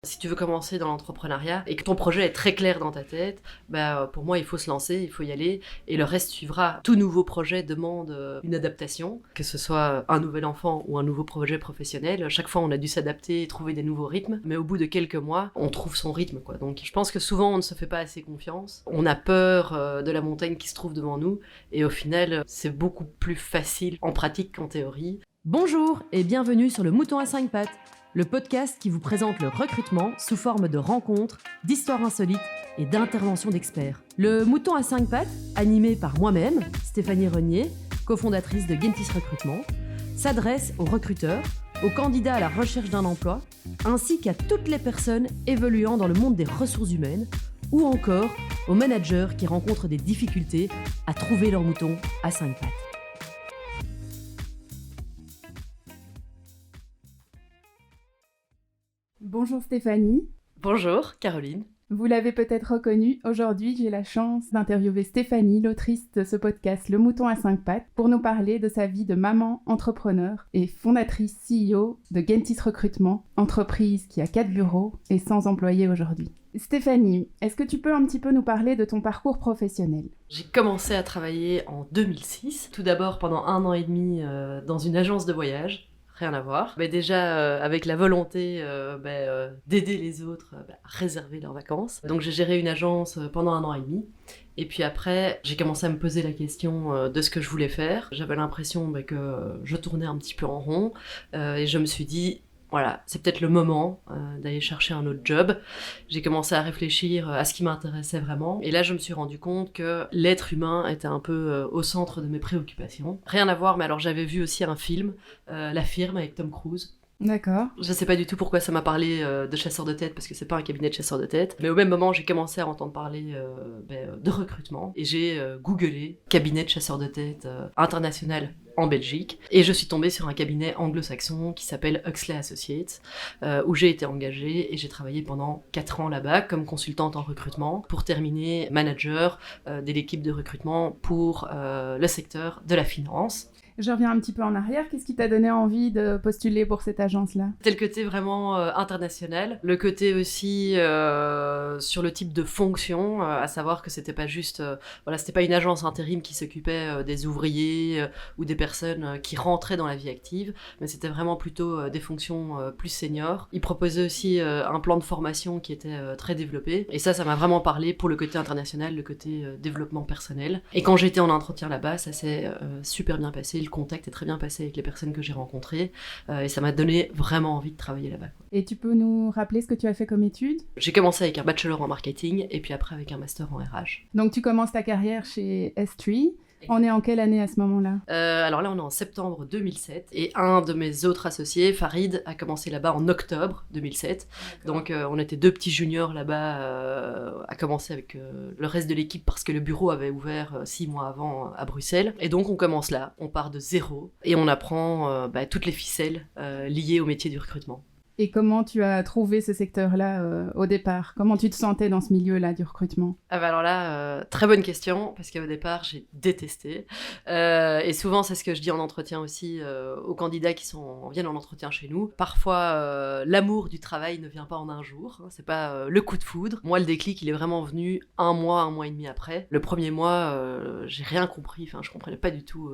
Si tu veux commencer dans l'entrepreneuriat et que ton projet est très clair dans ta tête, pour moi, il faut se lancer, il faut y aller et le reste suivra. Tout nouveau projet demande une adaptation, que ce soit un nouvel enfant ou un nouveau projet professionnel. Chaque fois, on a dû s'adapter et trouver des nouveaux rythmes, mais au bout de quelques mois, on trouve son rythme, quoi. Donc, je pense que souvent, on ne se fait pas assez confiance. On a peur de la montagne qui se trouve devant nous et au final, c'est beaucoup plus facile en pratique qu'en théorie. Bonjour et bienvenue sur le Mouton à 5 pattes, le podcast qui vous présente le recrutement sous forme de rencontres, d'histoires insolites et d'interventions d'experts. Le Mouton à 5 pattes, animé par moi-même, Stéphanie Renier, cofondatrice de Gentis Recrutement, s'adresse aux recruteurs, aux candidats à la recherche d'un emploi, ainsi qu'à toutes les personnes évoluant dans le monde des ressources humaines, ou encore aux managers qui rencontrent des difficultés à trouver leur mouton à 5 pattes. Bonjour Stéphanie. Bonjour Caroline. Vous l'avez peut-être reconnu, aujourd'hui j'ai la chance d'interviewer Stéphanie, l'autrice de ce podcast Le Mouton à 5 pattes, pour nous parler de sa vie de maman entrepreneur et fondatrice CEO de Gentis Recrutement, entreprise qui a 4 bureaux et 100 employés aujourd'hui. Stéphanie, est-ce que tu peux un petit peu nous parler de ton parcours professionnel ? J'ai commencé à travailler en 2006, tout d'abord pendant 1 an et demi dans une agence de voyage. Rien à voir. Mais déjà, avec la volonté d'aider les autres à réserver leurs vacances. Donc j'ai géré une agence pendant 1 an et demi. Et puis après, j'ai commencé à me poser la question de ce que je voulais faire. J'avais l'impression que je tournais un petit peu en rond. Et je me suis dit, voilà, c'est peut-être le moment d'aller chercher un autre job. J'ai commencé à réfléchir à ce qui m'intéressait vraiment. Et là, je me suis rendu compte que l'être humain était un peu au centre de mes préoccupations. Rien à voir, mais alors j'avais vu aussi un film, La Firme, avec Tom Cruise. D'accord. Je sais pas du tout pourquoi ça m'a parlé de chasseurs de tête, parce que c'est pas un cabinet de chasseurs de tête. Mais au même moment, j'ai commencé à entendre parler de recrutement. Et j'ai googlé cabinet de chasseurs de tête international en Belgique. Et je suis tombée sur un cabinet anglo-saxon qui s'appelle Huxley Associates, où j'ai été engagée et j'ai travaillé pendant 4 ans là-bas comme consultante en recrutement pour terminer manager de l'équipe de recrutement pour le secteur de la finance. Je reviens un petit peu en arrière. Qu'est-ce qui t'a donné envie de postuler pour cette agence-là ? C'était le côté vraiment international, le côté aussi sur le type de fonction, à savoir que c'était pas juste, c'était pas une agence intérim qui s'occupait des ouvriers ou des personnes qui rentraient dans la vie active, mais c'était vraiment plutôt des fonctions plus seniors. Ils proposaient aussi un plan de formation qui était très développé, et ça m'a vraiment parlé pour le côté international, le côté développement personnel. Et quand j'étais en entretien là-bas, ça s'est super bien passé. Le contact est très bien passé avec les personnes que j'ai rencontrées et ça m'a donné vraiment envie de travailler là-bas. Et tu peux nous rappeler ce que tu as fait comme études ? J'ai commencé avec un bachelor en marketing et puis après avec un master en RH. Donc tu commences ta carrière chez S3. On est en quelle année à ce moment-là ? Alors là, on est en septembre 2007 et un de mes autres associés, Farid, a commencé là-bas en octobre 2007. D'accord. Donc on était 2 petits juniors là-bas à commencer avec le reste de l'équipe parce que le bureau avait ouvert 6 mois avant à Bruxelles. Et donc on commence là, on part de zéro et on apprend toutes les ficelles liées au métier du recrutement. Et comment tu as trouvé ce secteur-là au départ ? Comment tu te sentais dans ce milieu-là du recrutement ? Alors là, très bonne question, parce qu'au départ, j'ai détesté. Et souvent, c'est ce que je dis en entretien aussi aux candidats qui viennent en entretien chez nous. Parfois, l'amour du travail ne vient pas en un jour. Hein, c'est pas le coup de foudre. Moi, le déclic, il est vraiment venu 1 mois et demi après. Le premier mois, j'ai rien compris. Enfin, je comprenais pas du tout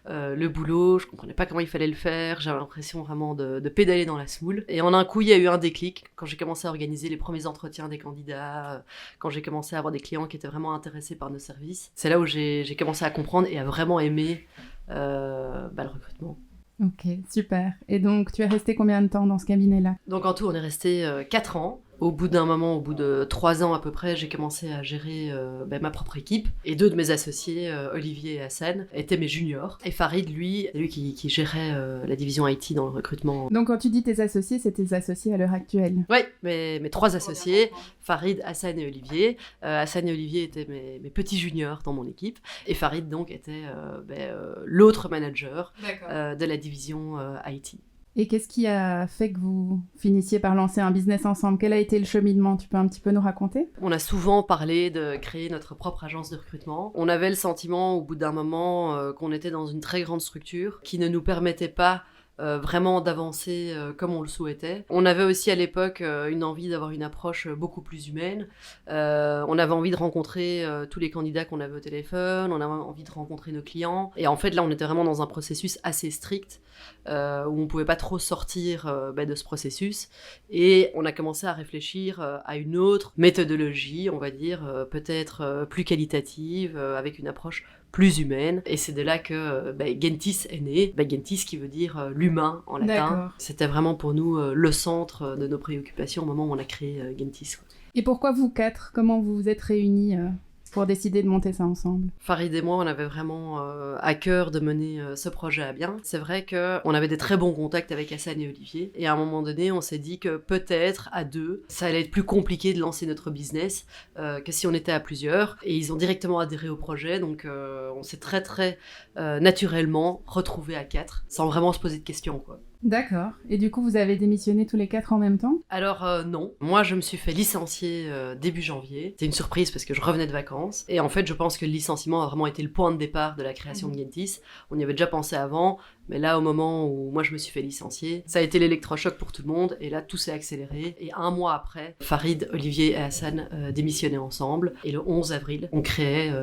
le boulot. Je comprenais pas comment il fallait le faire. J'avais l'impression vraiment de pédaler dans la semoule. Et en un coup, il y a eu un déclic quand j'ai commencé à organiser les premiers entretiens des candidats, quand j'ai commencé à avoir des clients qui étaient vraiment intéressés par nos services. C'est là où j'ai commencé à comprendre et à vraiment aimer le recrutement. Ok, super. Et donc, tu es resté combien de temps dans ce cabinet-là ? Donc en tout, on est resté 4 ans. Au bout d'un moment, au bout de 3 ans à peu près, j'ai commencé à gérer ma propre équipe. Et 2 de mes associés, Olivier et Hassan, étaient mes juniors. Et Farid, lui, c'est lui qui gérait la division IT dans le recrutement. Donc quand tu dis tes associés, c'est tes associés à l'heure actuelle ? Oui, mes 3 associés, Farid, Hassan et Olivier. Hassan et Olivier étaient mes petits juniors dans mon équipe. Et Farid, donc, était l'autre manager de la division IT. Et qu'est-ce qui a fait que vous finissiez par lancer un business ensemble ? Quel a été le cheminement ? Tu peux un petit peu nous raconter ? On a souvent parlé de créer notre propre agence de recrutement. On avait le sentiment, au bout d'un moment, qu'on était dans une très grande structure qui ne nous permettait pas vraiment d'avancer comme on le souhaitait. On avait aussi à l'époque une envie d'avoir une approche beaucoup plus humaine. On avait envie de rencontrer tous les candidats qu'on avait au téléphone, on avait envie de rencontrer nos clients. Et en fait, là, on était vraiment dans un processus assez strict où on ne pouvait pas trop sortir de ce processus. Et on a commencé à réfléchir à une autre méthodologie, on va dire, peut-être plus qualitative, avec une approche plus humaine. Et c'est de là que Gentis est né. Gentis qui veut dire l'humain en latin. D'accord. C'était vraiment pour nous le centre de nos préoccupations au moment où on a créé Gentis. Et pourquoi vous quatre? Comment vous vous êtes réunis pour décider de monter ça ensemble? Farid et moi, on avait vraiment à cœur de mener ce projet à bien. C'est vrai qu'on avait des très bons contacts avec Hassan et Olivier. Et à un moment donné, on s'est dit que peut-être à deux, ça allait être plus compliqué de lancer notre business que si on était à plusieurs. Et ils ont directement adhéré au projet. Donc on s'est très très naturellement retrouvés à quatre, sans vraiment se poser de questions, quoi. D'accord. Et du coup, vous avez démissionné tous les quatre en même temps? Alors non, moi je me suis fait licencier début janvier. C'est une surprise parce que je revenais de vacances. Et en fait, je pense que le licenciement a vraiment été le point de départ de la création de Gentis. On y avait déjà pensé avant, mais là, au moment où moi je me suis fait licencier, ça a été l'électrochoc pour tout le monde. Et là, tout s'est accéléré. Et un mois après, Farid, Olivier et Hassan démissionnaient ensemble. Et le 11 avril, on créait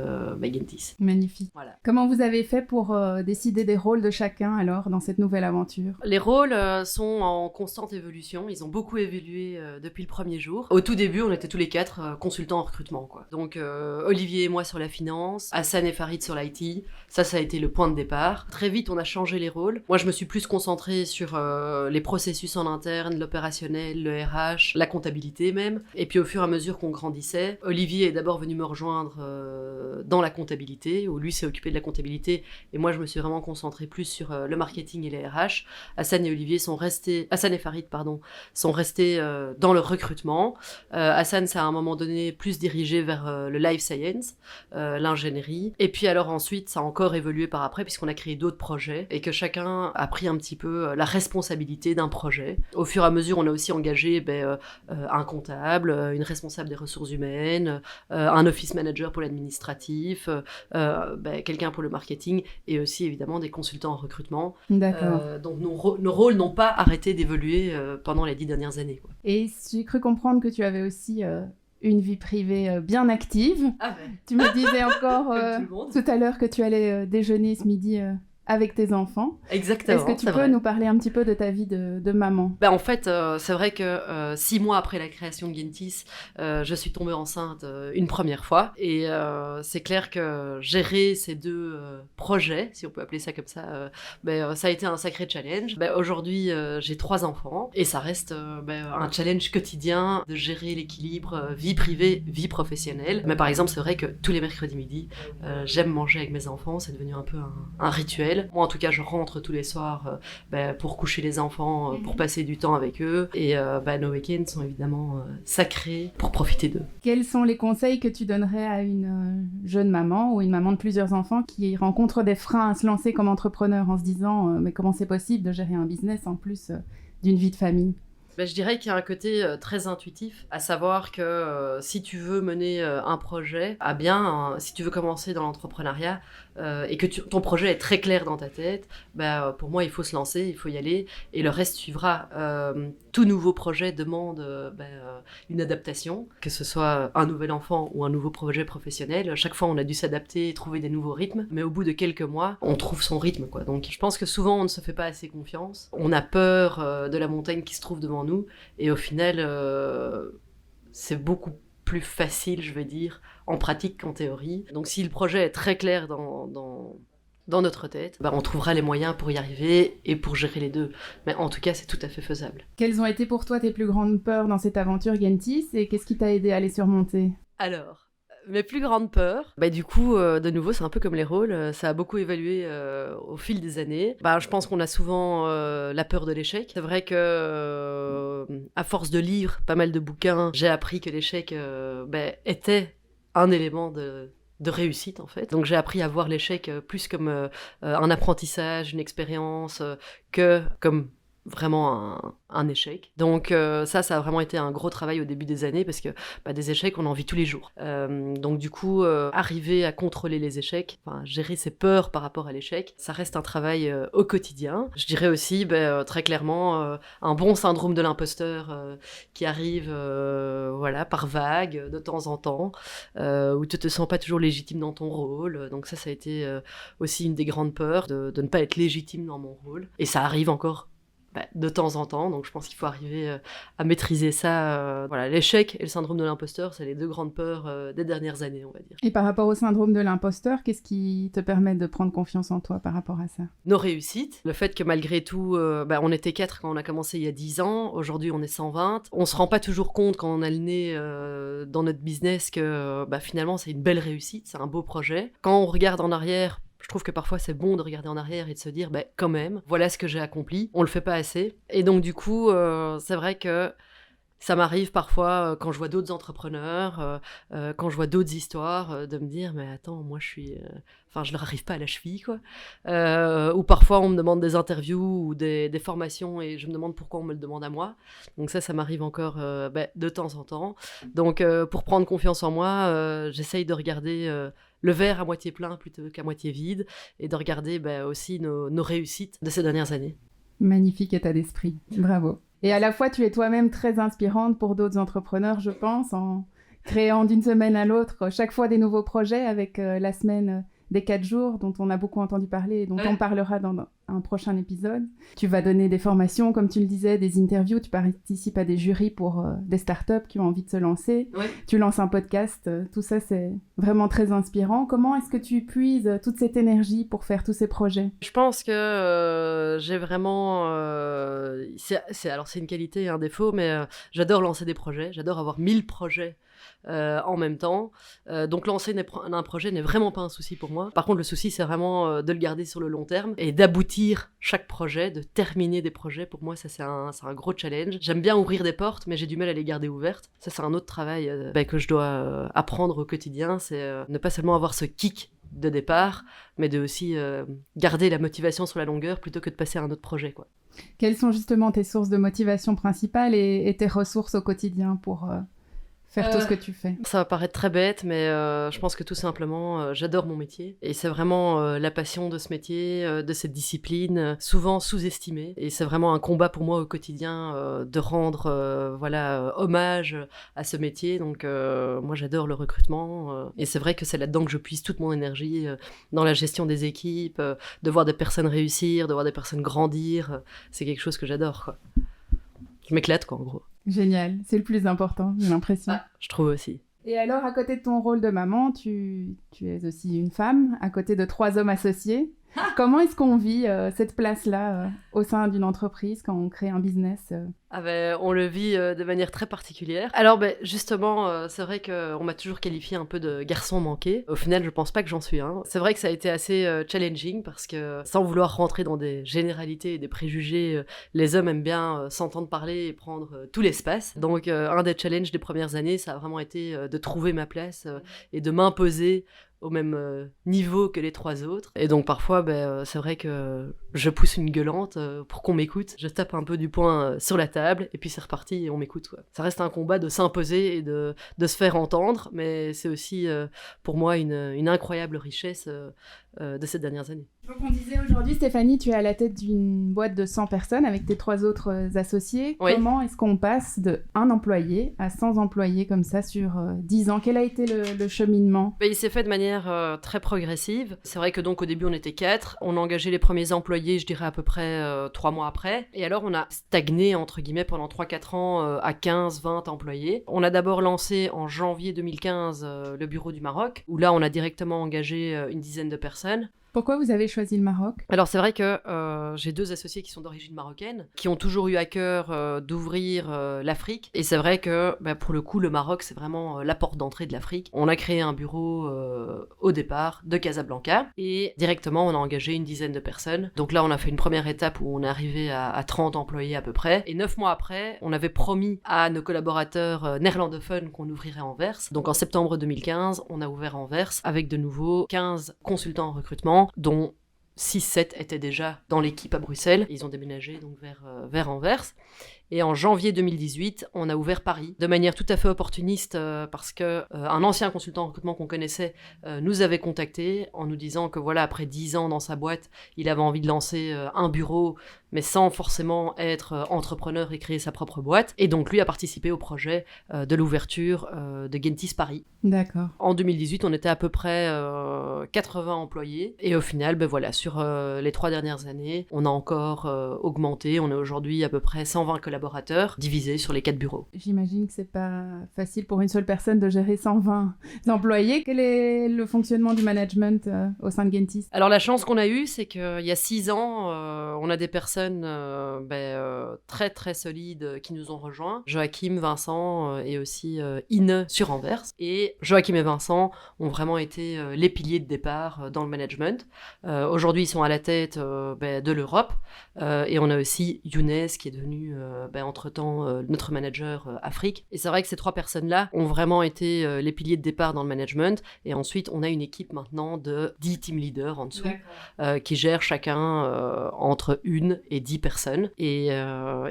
Gentis. Magnifique. Voilà. Comment vous avez fait pour décider des rôles de chacun alors dans cette nouvelle aventure? Les rôles sont en constante évolution. Ils ont beaucoup évolué depuis le premier jour. Au tout début, on était tous les quatre consultants en recrutement, quoi. Donc Olivier et moi sur la finance, Hassan et Farid sur l'IT. Ça a été le point de départ. Très vite, on a changé les rôles. Moi, je me suis plus concentrée sur les processus en interne, l'opérationnel, le RH, la comptabilité même. Et puis au fur et à mesure qu'on grandissait, Olivier est d'abord venu me rejoindre dans la comptabilité, où lui s'est occupé de la comptabilité, et moi je me suis vraiment concentrée plus sur le marketing et les RH. Hassan et Farid sont restés dans le recrutement. Hassan s'est à un moment donné plus dirigé vers le life science, l'ingénierie. Et puis alors ensuite, ça a encore évolué par après, puisqu'on a créé d'autres projets, et que chacun a pris un petit peu la responsabilité d'un projet. Au fur et à mesure, on a aussi engagé un comptable, une responsable des ressources humaines, un office manager pour l'administratif, quelqu'un pour le marketing, et aussi évidemment des consultants en recrutement. D'accord. Donc nos rôles n'ont pas arrêté d'évoluer pendant les 10 dernières années, quoi. Et j'ai cru comprendre que tu avais aussi une vie privée bien active. Ah ben, Tu me disais encore comme tout le monde. tout à l'heure que tu allais déjeuner ce midi avec tes enfants. Exactement. Est-ce que tu c'est peux vrai. nous parler un petit peu de ta vie de maman? En fait, c'est vrai que 6 mois après la création de Gentis, je suis tombée enceinte une première fois. Et c'est clair que gérer ces deux projets, si on peut appeler ça comme ça, ça a été un sacré challenge. Aujourd'hui, j'ai 3 enfants et ça reste un challenge quotidien de gérer l'équilibre vie privée, vie professionnelle. Mais par exemple, c'est vrai que tous les mercredis midi, j'aime manger avec mes enfants. C'est devenu un peu un rituel. Moi, en tout cas, je rentre tous les soirs pour coucher les enfants, pour passer du temps avec eux. Et nos week-ends sont évidemment sacrés pour profiter d'eux. Quels sont les conseils que tu donnerais à une jeune maman ou une maman de plusieurs enfants qui rencontre des freins à se lancer comme entrepreneur en se disant mais comment c'est possible de gérer un business en plus d'une vie de famille? Je dirais qu'il y a un côté très intuitif, à savoir que si tu veux mener un projet à bien, si tu veux commencer dans l'entrepreneuriat et que ton projet est très clair dans ta tête, pour moi il faut se lancer, il faut y aller et le reste suivra. Tout nouveau projet demande une adaptation, que ce soit un nouvel enfant ou un nouveau projet professionnel. Chaque fois on a dû s'adapter et trouver des nouveaux rythmes, mais au bout de quelques mois on trouve son rythme, quoi. Donc je pense que souvent on ne se fait pas assez confiance, on a peur de la montagne qui se trouve devant nous. Et au final, c'est beaucoup plus facile, je vais dire, en pratique qu'en théorie. Donc si le projet est très clair dans notre tête, on trouvera les moyens pour y arriver et pour gérer les deux. Mais en tout cas, c'est tout à fait faisable. Quelles ont été pour toi tes plus grandes peurs dans cette aventure Gentis et qu'est-ce qui t'a aidé à les surmonter? Alors, mes plus grandes peurs, du coup, de nouveau, c'est un peu comme les rôles, ça a beaucoup évolué au fil des années. Je pense qu'on a souvent la peur de l'échec. C'est vrai que, à force de lire pas mal de bouquins, j'ai appris que l'échec était un élément de réussite, en fait. Donc j'ai appris à voir l'échec plus comme un apprentissage, une expérience, que comme vraiment un échec. Donc ça a vraiment été un gros travail au début des années parce que des échecs, on en vit tous les jours. Donc du coup, arriver à contrôler les échecs, gérer ses peurs par rapport à l'échec, ça reste un travail au quotidien. Je dirais aussi très clairement un bon syndrome de l'imposteur qui arrive par vague de temps en temps, où tu te sens pas toujours légitime dans ton rôle. Donc ça a été aussi une des grandes peurs de ne pas être légitime dans mon rôle. Et ça arrive encore de temps en temps, donc je pense qu'il faut arriver à maîtriser ça. L'échec et le syndrome de l'imposteur, c'est les deux grandes peurs des dernières années, on va dire. Et par rapport au syndrome de l'imposteur, qu'est-ce qui te permet de prendre confiance en toi par rapport à ça ? Nos réussites, le fait que malgré tout, on était 4 quand on a commencé il y a 10 ans, aujourd'hui on est 120. On se rend pas toujours compte quand on a le nez dans notre business que finalement c'est une belle réussite, c'est un beau projet. Quand on regarde en arrière, je trouve que parfois c'est bon de regarder en arrière et de se dire quand même, voilà ce que j'ai accompli. On le fait pas assez. Et donc du coup, c'est vrai que ça m'arrive parfois quand je vois d'autres entrepreneurs, quand je vois d'autres histoires, de me dire mais attends, moi je leur arrive pas à la cheville quoi. Ou parfois on me demande des interviews ou des formations et je me demande pourquoi on me le demande à moi. Donc ça m'arrive encore de temps en temps. Donc pour prendre confiance en moi, j'essaye de regarder le verre à moitié plein plutôt qu'à moitié vide et de regarder aussi nos réussites de ces dernières années. Magnifique état d'esprit, bravo. Et à la fois, tu es toi-même très inspirante pour d'autres entrepreneurs, je pense, en créant d'une semaine à l'autre chaque fois des nouveaux projets avec la semaine des 4 jours dont on a beaucoup entendu parler et dont on parlera dans un prochain épisode. Tu vas donner des formations, comme tu le disais, des interviews, tu participes à des jurys pour des startups qui ont envie de se lancer. Ouais. Tu lances un podcast, tout ça c'est vraiment très inspirant. Comment est-ce que tu puises toute cette énergie pour faire tous ces projets ? Je pense que j'ai vraiment... c'est une qualité et un défaut, mais j'adore lancer des projets, j'adore avoir 1000 projets en même temps. Donc lancer un projet n'est vraiment pas un souci pour moi. Par contre, le souci, c'est vraiment de le garder sur le long terme et d'aboutir chaque projet, de terminer des projets. Pour moi, ça, c'est un gros challenge. J'aime bien ouvrir des portes, mais j'ai du mal à les garder ouvertes. Ça, c'est un autre travail que je dois apprendre au quotidien. C'est ne pas seulement avoir ce kick de départ, mais de aussi garder la motivation sur la longueur plutôt que de passer à un autre projet, quoi. Quelles sont justement tes sources de motivation principales et tes ressources au quotidien pour... faire tout ce que tu fais. Ça va paraître très bête, mais je pense que tout simplement, j'adore mon métier. Et c'est vraiment la passion de ce métier, de cette discipline, souvent sous-estimée. Et c'est vraiment un combat pour moi au quotidien de rendre hommage à ce métier. Donc moi, j'adore le recrutement. Et c'est vrai que c'est là-dedans que je puise toute mon énergie, dans la gestion des équipes, de voir des personnes réussir, de voir des personnes grandir. C'est quelque chose que j'adore, quoi. Je m'éclate, quoi, en gros. Génial, c'est le plus important, j'ai l'impression. Je trouve aussi. Et alors, à côté de ton rôle de maman, tu es aussi une femme, à côté de 3 hommes associés. Comment est-ce qu'on vit cette place-là au sein d'une entreprise quand on crée un business on le vit de manière très particulière. Alors justement, c'est vrai qu'on m'a toujours qualifié un peu de garçon manqué. Au final, je pense pas que j'en suis un. C'est vrai que ça a été assez challenging parce que, sans vouloir rentrer dans des généralités et des préjugés, les hommes aiment bien s'entendre parler et prendre tout l'espace. Donc un des challenges des premières années, ça a vraiment été de trouver ma place et de m'imposer au même niveau que les 3 autres. Et donc parfois, c'est vrai que je pousse une gueulante pour qu'on m'écoute. Je tape un peu du poing sur la table et puis c'est reparti et on m'écoute, quoi. Ça reste un combat de s'imposer et de se faire entendre, mais c'est aussi pour moi une incroyable richesse de ces dernières années. Donc on disait aujourd'hui, Stéphanie, tu es à la tête d'une boîte de 100 personnes avec tes 3 autres associés. Oui. Comment est-ce qu'on passe de 1 employé à 100 employés comme ça sur 10 ans ? Quel a été le cheminement ? Il s'est fait de manière très progressive. C'est vrai que donc au début on était 4. On a engagé les premiers employés, je dirais à peu près 3 mois après. Et alors on a stagné entre guillemets pendant 3-4 ans à 15-20 employés. On a d'abord lancé en janvier 2015 le bureau du Maroc, où là on a directement engagé une dizaine de personnes. Pourquoi vous avez choisi le Maroc ? Alors c'est vrai que j'ai 2 associés qui sont d'origine marocaine, qui ont toujours eu à cœur d'ouvrir l'Afrique. Et c'est vrai que pour le coup, le Maroc, c'est vraiment la porte d'entrée de l'Afrique. On a créé un bureau au départ de Casablanca et directement on a engagé une dizaine de personnes. Donc là on a fait une première étape où on est arrivé à 30 employés à peu près. Et 9 mois après, on avait promis à nos collaborateurs néerlandophones qu'on ouvrirait Anvers. Donc en septembre 2015, on a ouvert Anvers avec de nouveau 15 consultants en recrutement, dont 6-7 étaient déjà dans l'équipe à Bruxelles. Ils ont déménagé donc vers Anvers. Et en janvier 2018, on a ouvert Paris de manière tout à fait opportuniste parce que un ancien consultant en recrutement qu'on connaissait nous avait contacté en nous disant que voilà, après 10 ans dans sa boîte, il avait envie de lancer un bureau, mais sans forcément être entrepreneur et créer sa propre boîte. Et donc lui a participé au projet de l'ouverture de Gentis Paris. D'accord. En 2018, on était à peu près 80 employés. Et au final, voilà, sur les 3 dernières années, on a encore augmenté. On est aujourd'hui à peu près 120 collaborateurs divisés sur les 4 bureaux. J'imagine que c'est pas facile pour une seule personne de gérer 120 employés. Quel est le fonctionnement du management au sein de Gentis ? Alors la chance qu'on a eue, c'est qu'il y a 6 ans, on a des personnes très très solides qui nous ont rejoints. Joachim, Vincent et aussi Ine sur Anvers. Et Joachim et Vincent ont vraiment été les piliers de départ dans le management. Aujourd'hui, ils sont à la tête de l'Europe. Et on a aussi Younes qui est devenu entre-temps notre manager Afrique. Et c'est vrai que ces 3 personnes-là ont vraiment été les piliers de départ dans le management. Et ensuite, on a une équipe maintenant de 10 team leaders en dessous qui gèrent chacun entre 1 et 10 personnes. Et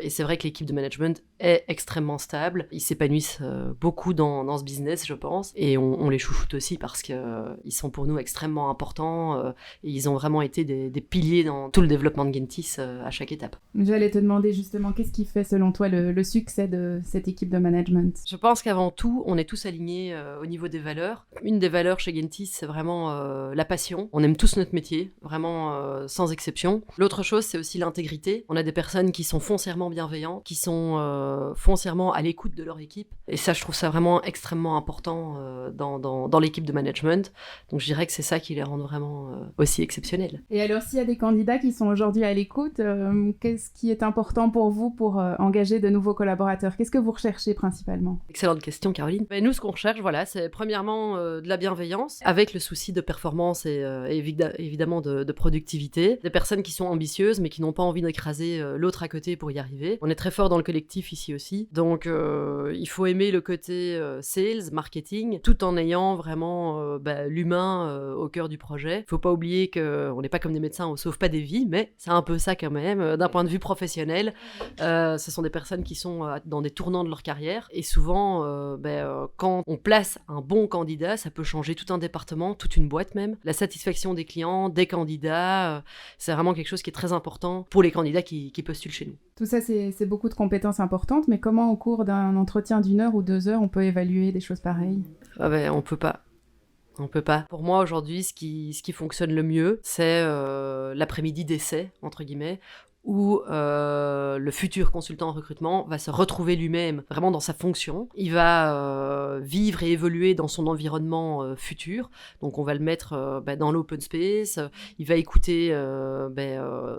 c'est vrai que l'équipe de management est extrêmement stable. Ils s'épanouissent beaucoup dans ce business, je pense. Et on les chouchoute aussi parce qu'ils sont pour nous extrêmement importants et ils ont vraiment été des piliers dans tout le développement de Gentis à chaque étape. J'allais te demander justement, qu'est-ce qui fait selon toi le succès de cette équipe de management ? Je pense qu'avant tout, on est tous alignés au niveau des valeurs. Une des valeurs chez Gentis, c'est vraiment la passion. On aime tous notre métier, vraiment sans exception. L'autre chose, c'est aussi l'intégrité. On a des personnes qui sont foncièrement bienveillantes, qui sont foncièrement à l'écoute de leur équipe. Et ça, je trouve ça vraiment extrêmement important dans l'équipe de management. Donc je dirais que c'est ça qui les rend vraiment aussi exceptionnels. Et alors, s'il y a des candidats qui sont aujourd'hui à l'écoute, qu'est-ce qui est important pour vous pour engager de nouveaux collaborateurs ? Qu'est-ce que vous recherchez principalement ? Excellente question, Caroline. Mais nous, ce qu'on recherche, voilà, c'est premièrement de la bienveillance, avec le souci de performance et évidemment de productivité. Des personnes qui sont ambitieuses, mais qui n'ont pas envie d'écraser l'autre à côté pour y arriver. On est très fort dans le collectif ici aussi. Donc, il faut aimer le côté sales, marketing, tout en ayant vraiment l'humain au cœur du projet. Il faut pas oublier qu'on n'est pas comme des médecins, on sauve pas des vies, mais c'est un peu ça quand même, d'un point de vue professionnel. Ce sont des personnes qui sont dans des tournants de leur carrière. Et souvent, quand on place un bon candidat, ça peut changer tout un département, toute une boîte même. La satisfaction des clients, des candidats, c'est vraiment quelque chose qui est très important pour les candidats qui postulent chez nous. Tout ça, c'est beaucoup de compétences importantes, mais comment au cours d'un entretien d'1 heure ou 2 heures, on peut évaluer des choses pareilles ? On peut pas. On peut pas. Pour moi, aujourd'hui, ce qui fonctionne le mieux, c'est l'après-midi d'essai, entre guillemets, où le futur consultant en recrutement va se retrouver lui-même vraiment dans sa fonction. Il va vivre et évoluer dans son environnement futur. Donc on va le mettre dans l'open space. Il va écouter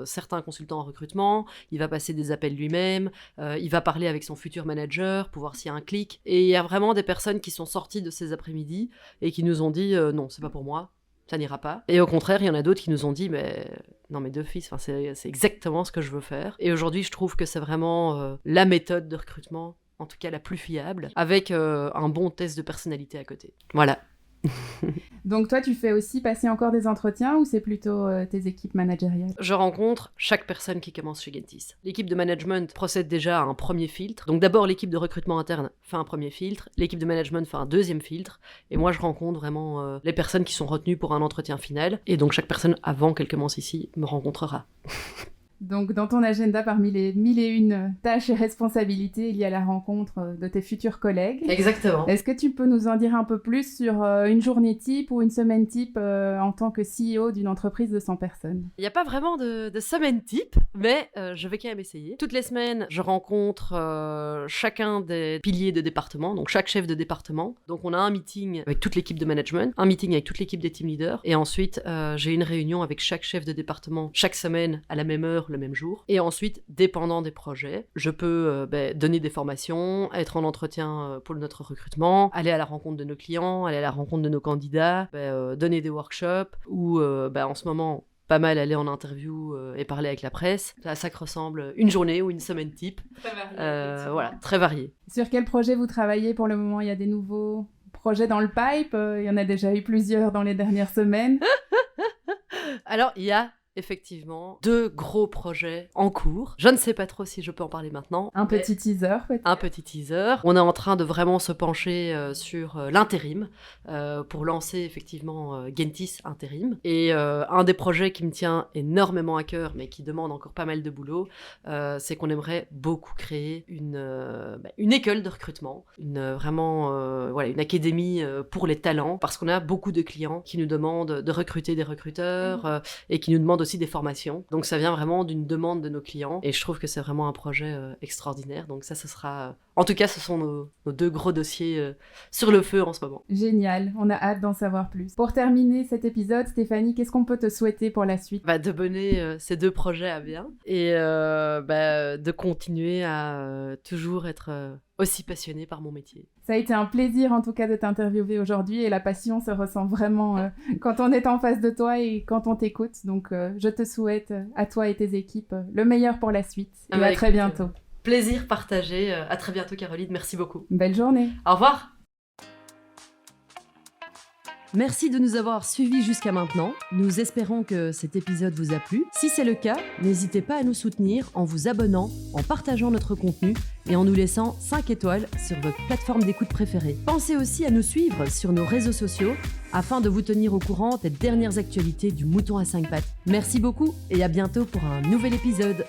certains consultants en recrutement. Il va passer des appels lui-même. Il va parler avec son futur manager pour voir s'il y a un clic. Et il y a vraiment des personnes qui sont sorties de ces après-midi et qui nous ont dit non, c'est pas pour moi. Ça n'ira pas. Et au contraire, il y en a d'autres qui nous ont dit mais non mais d'office, c'est exactement ce que je veux faire. Et aujourd'hui, je trouve que c'est vraiment la méthode de recrutement, en tout cas la plus fiable, avec un bon test de personnalité à côté. Voilà. Donc toi, tu fais aussi passer encore des entretiens ou c'est plutôt tes équipes managériales ? Je rencontre chaque personne qui commence chez Gentis. L'équipe de management procède déjà à un premier filtre. Donc d'abord, l'équipe de recrutement interne fait un premier filtre, l'équipe de management fait un deuxième filtre, et moi je rencontre vraiment les personnes qui sont retenues pour un entretien final. Et donc chaque personne, avant qu'elle commence ici, me rencontrera. Donc, dans ton agenda, parmi les 1001 tâches et responsabilités, il y a la rencontre de tes futurs collègues. Exactement. Est-ce que tu peux nous en dire un peu plus sur une journée type ou une semaine type en tant que CEO d'une entreprise de 100 personnes ? Il n'y a pas vraiment de semaine type, mais je vais quand même essayer. Toutes les semaines, je rencontre chacun des piliers de département, donc chaque chef de département. Donc, on a un meeting avec toute l'équipe de management, un meeting avec toute l'équipe des team leaders, et ensuite, j'ai une réunion avec chaque chef de département chaque semaine à la même heure, le même jour. Et ensuite, dépendant des projets, je peux donner des formations, être en entretien pour notre recrutement, aller à la rencontre de nos clients, aller à la rencontre de nos candidats, donner des workshops ou en ce moment pas mal aller en interview et parler avec la presse. Ça ressemble une journée ou une semaine type. Très varié. Voilà, très varié. Sur quel projet vous travaillez pour le moment ? Il y a des nouveaux projets dans le pipe ? Il y en a déjà eu plusieurs dans les dernières semaines. Alors, il y a effectivement 2 gros projets en cours. Je ne sais pas trop si je peux en parler maintenant. Un petit teaser peut-être. Un petit teaser. On est en train de vraiment se pencher sur l'intérim pour lancer effectivement Gentis Intérim. Et un des projets qui me tient énormément à cœur, mais qui demande encore pas mal de boulot, c'est qu'on aimerait beaucoup créer une école de recrutement, une académie pour les talents, parce qu'on a beaucoup de clients qui nous demandent de recruter des recruteurs et qui nous demandent aussi des formations. Donc ça vient vraiment d'une demande de nos clients et je trouve que c'est vraiment un projet extraordinaire. Donc ça, ce sera... En tout cas, ce sont nos 2 gros dossiers sur le feu en ce moment. Génial, on a hâte d'en savoir plus. Pour terminer cet épisode, Stéphanie, qu'est-ce qu'on peut te souhaiter pour la suite ? De mener ces 2 projets à bien et de continuer à toujours être aussi passionnée par mon métier. Ça a été un plaisir en tout cas de t'interviewer aujourd'hui et la passion se ressent vraiment quand on est en face de toi et quand on t'écoute. Donc je te souhaite à toi et tes équipes le meilleur pour la suite et à très bientôt. Plaisir partagé. À très bientôt Caroline, merci beaucoup. Belle journée. Au revoir. Merci de nous avoir suivis jusqu'à maintenant. Nous espérons que cet épisode vous a plu. Si c'est le cas, n'hésitez pas à nous soutenir en vous abonnant, en partageant notre contenu et en nous laissant 5 étoiles sur votre plateforme d'écoute préférée. Pensez aussi à nous suivre sur nos réseaux sociaux afin de vous tenir au courant des dernières actualités du Mouton à 5 pattes. Merci beaucoup et à bientôt pour un nouvel épisode.